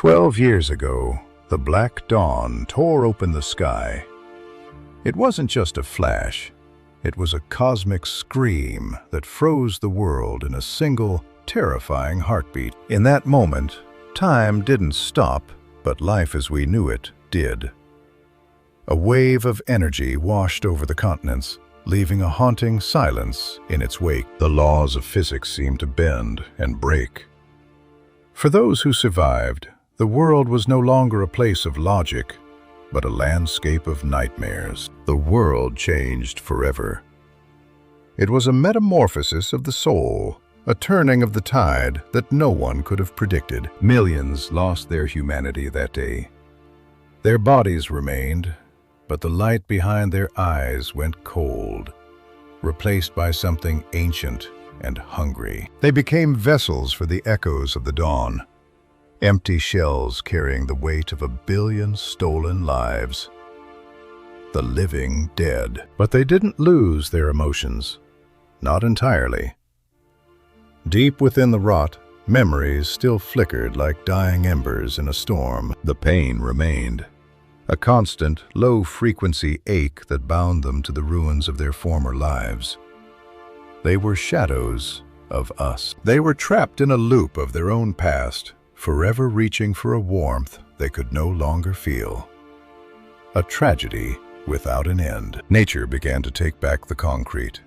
12 years ago, the Black Dawn tore open the sky. It wasn't just a flash. It was a cosmic scream that froze the world in a single, terrifying heartbeat. In that moment, time didn't stop, but life as we knew it did. A wave of energy washed over the continents, leaving a haunting silence in its wake. The laws of physics seemed to bend and break. For those who survived, the world was no longer a place of logic, but a landscape of nightmares. The world changed forever. It was a metamorphosis of the soul, a turning of the tide that no one could have predicted. Millions lost their humanity that day. Their bodies remained, but the light behind their eyes went cold, replaced by something ancient and hungry. They became vessels for the echoes of the dawn, empty shells carrying the weight of 1 billion stolen lives. The living dead. But they didn't lose their emotions. Not entirely. Deep within the rot, memories still flickered like dying embers in a storm. The pain remained, a constant, low-frequency ache that bound them to the ruins of their former lives. They were shadows of us. They were trapped in a loop of their own past, forever reaching for a warmth they could no longer feel. A tragedy without an end. Nature began to take back the concrete.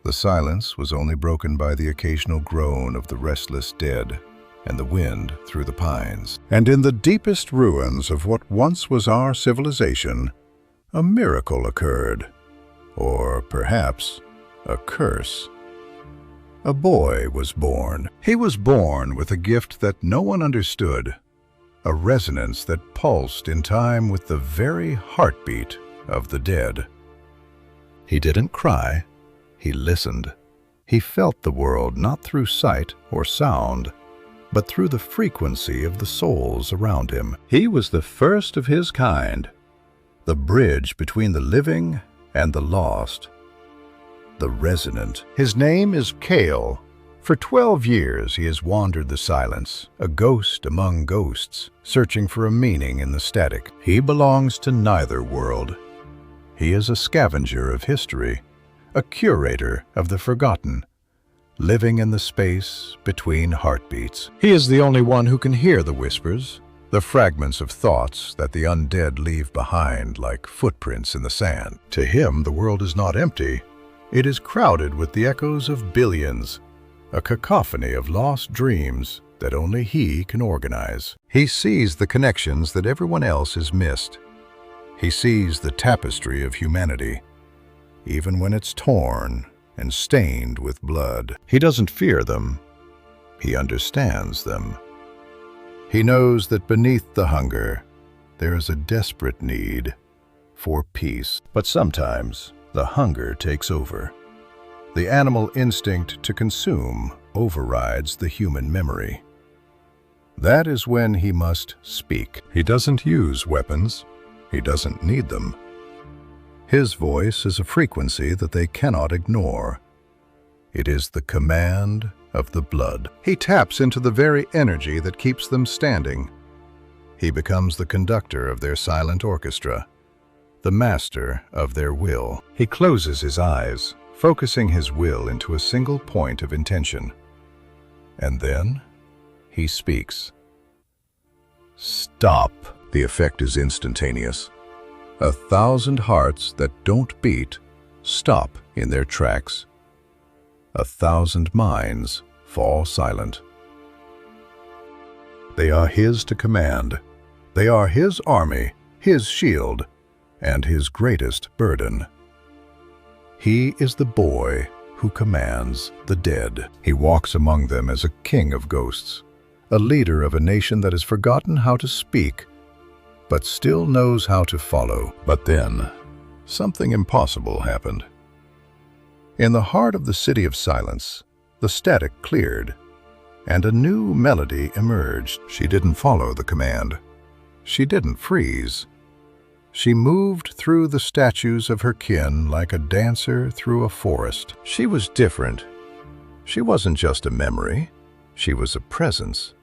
The silence was only broken by the occasional groan of the restless dead and the wind through the pines. And in the deepest ruins of what once was our civilization, a miracle occurred. Or perhaps a curse. A boy was born. He was born with a gift that no one understood, a resonance that pulsed in time with the very heartbeat of the dead. He didn't cry, he listened. He felt the world not through sight or sound, but through the frequency of the souls around him. He was the first of his kind, the bridge between the living and the lost. The resonant. His name is Kale. For 12 years he has wandered the silence, a ghost among ghosts, searching for a meaning in the static. He belongs to neither world. He is a scavenger of history, a curator of the forgotten, living in the space between heartbeats. He is the only one who can hear the whispers, the fragments of thoughts that the undead leave behind like footprints in the sand. To him, the world is not empty. It is crowded with the echoes of billions, a cacophony of lost dreams that only he can organize. He sees the connections that everyone else has missed. He sees the tapestry of humanity, even when it's torn and stained with blood. He doesn't fear them. He understands them. He knows that beneath the hunger, there is a desperate need for peace. But sometimes, the hunger takes over. The animal instinct to consume overrides the human memory. That is when he must speak. He doesn't use weapons. He doesn't need them. His voice is a frequency that they cannot ignore. It is the command of the blood. He taps into the very energy that keeps them standing. He becomes the conductor of their silent orchestra, the master of their will. He closes his eyes, focusing his will into a single point of intention. And then, he speaks. Stop. The effect is instantaneous. 1,000 hearts that don't beat stop in their tracks. 1,000 minds fall silent. They are his to command. They are his army, his shield, and his greatest burden. He is the boy who commands the dead. He walks among them as a king of ghosts, a leader of a nation that has forgotten how to speak, but still knows how to follow. But then, something impossible happened. In the heart of the city of silence, the static cleared, and a new melody emerged. She didn't follow the command. She didn't freeze. She moved through the statues of her kin like a dancer through a forest. She was different. She wasn't just a memory. She was a presence.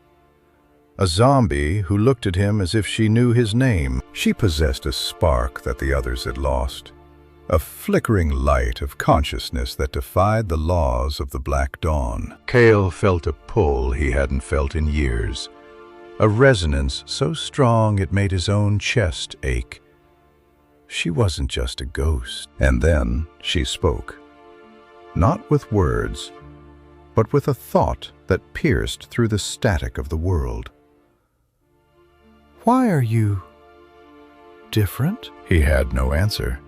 a zombie who looked at him as if she knew his name. She possessed a spark that the others had lost, a flickering light of consciousness that defied the laws of the Black Dawn. Cale felt a pull he hadn't felt in years, a resonance so strong it made his own chest ache. She wasn't just a ghost. And then she spoke, not with words, but with a thought that pierced through the static of the world. "Why are you different?" He had no answer.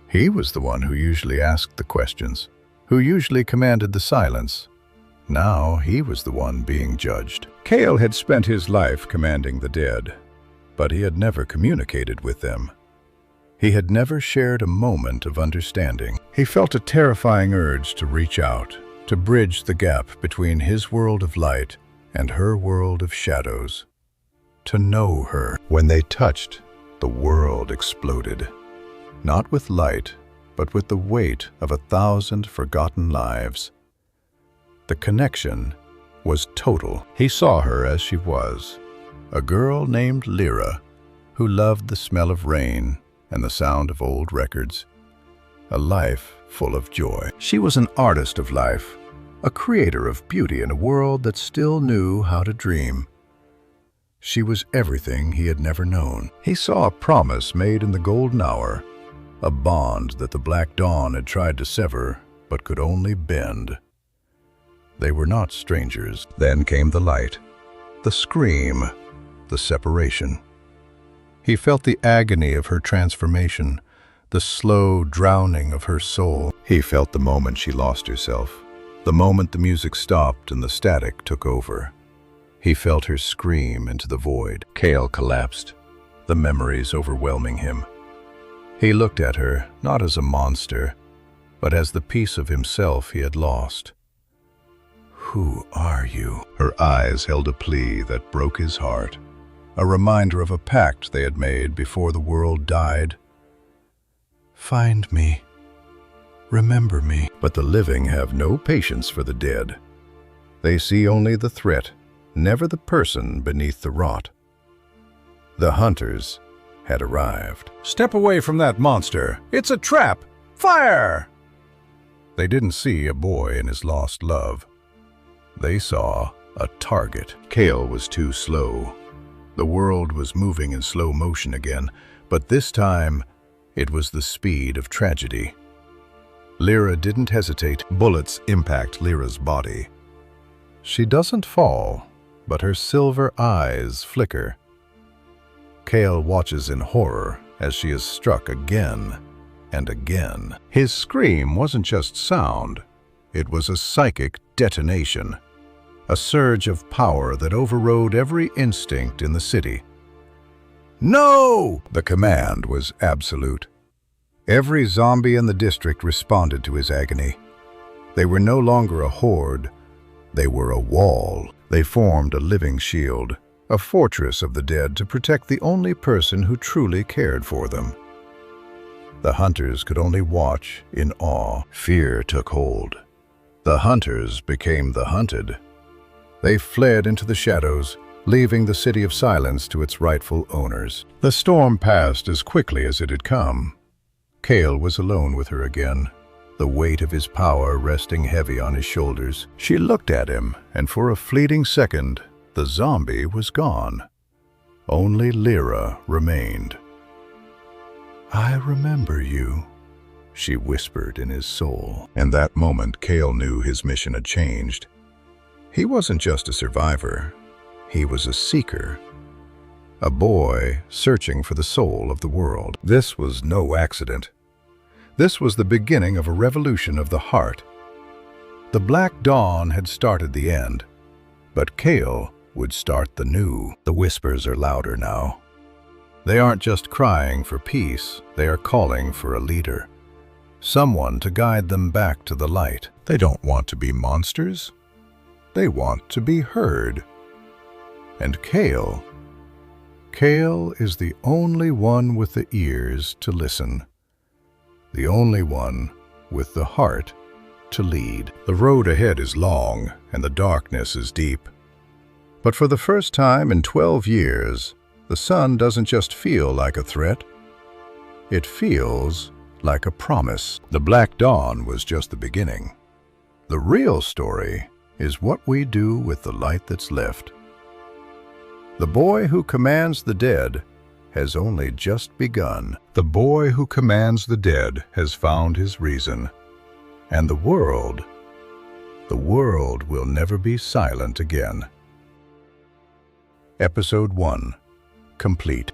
He was the one who usually asked the questions, who usually commanded the silence. Now he was the one being judged. Cale had spent his life commanding the dead, but he had never communicated with them. He had never shared a moment of understanding. He felt a terrifying urge to reach out, to bridge the gap between his world of light and her world of shadows, to know her. When they touched, the world exploded, not with light, but with the weight of 1,000 forgotten lives. The connection was total. He saw her as she was, a girl named Lyra, who loved the smell of rain and the sound of old records, a life full of joy. She was an artist of life, a creator of beauty in a world that still knew how to dream. She was everything he had never known. He saw a promise made in the golden hour, a bond that the Black Dawn had tried to sever but could only bend. They were not strangers. Then came the light, the scream, the separation. He felt the agony of her transformation, the slow drowning of her soul. He felt the moment she lost herself, the moment the music stopped and the static took over. He felt her scream into the void. Cale collapsed, the memories overwhelming him. He looked at her, not as a monster, but as the piece of himself he had lost. "Who are you?" Her eyes held a plea that broke his heart, a reminder of a pact they had made before the world died. "Find me. Remember me." But the living have no patience for the dead. They see only the threat, never the person beneath the rot. The hunters had arrived. "Step away from that monster! It's a trap! Fire!" They didn't see a boy and his lost love. They saw a target. Cale was too slow. The world was moving in slow motion again, but this time it was the speed of tragedy. Lyra didn't hesitate. Bullets impact Lyra's body. She doesn't fall, but her silver eyes flicker. Cale watches in horror as she is struck again and again. His scream wasn't just sound. It was a psychic detonation, a surge of power that overrode every instinct in the city. "No!" The command was absolute. Every zombie in the district responded to his agony. They were no longer a horde. They were a wall. They formed a living shield, a fortress of the dead to protect the only person who truly cared for them. The hunters could only watch in awe. Fear took hold. The hunters became the hunted. They fled into the shadows, leaving the city of silence to its rightful owners. The storm passed as quickly as it had come. Cale was alone with her again, the weight of his power resting heavy on his shoulders. She looked at him, and for a fleeting second, the zombie was gone. Only Lyra remained. "I remember you," she whispered in his soul. In that moment, Cale knew his mission had changed. He wasn't just a survivor. He was a seeker, a boy searching for the soul of the world. This was no accident. This was the beginning of a revolution of the heart. The Black Dawn had started the end, but Cale would start the new. The whispers are louder now. They aren't just crying for peace, they are calling for a leader, someone to guide them back to the light. They don't want to be monsters. They want to be heard. And Cale is the only one with the ears to listen, the only one with the heart to lead. The road ahead is long and the darkness is deep. But for the first time in 12 years, the sun doesn't just feel like a threat. It feels like a promise. The Black Dawn was just the beginning. The real story is what we do with the light that's left. The boy who commands the dead has only just begun. The boy who commands the dead has found his reason. And the world will never be silent again. Episode 1. Complete.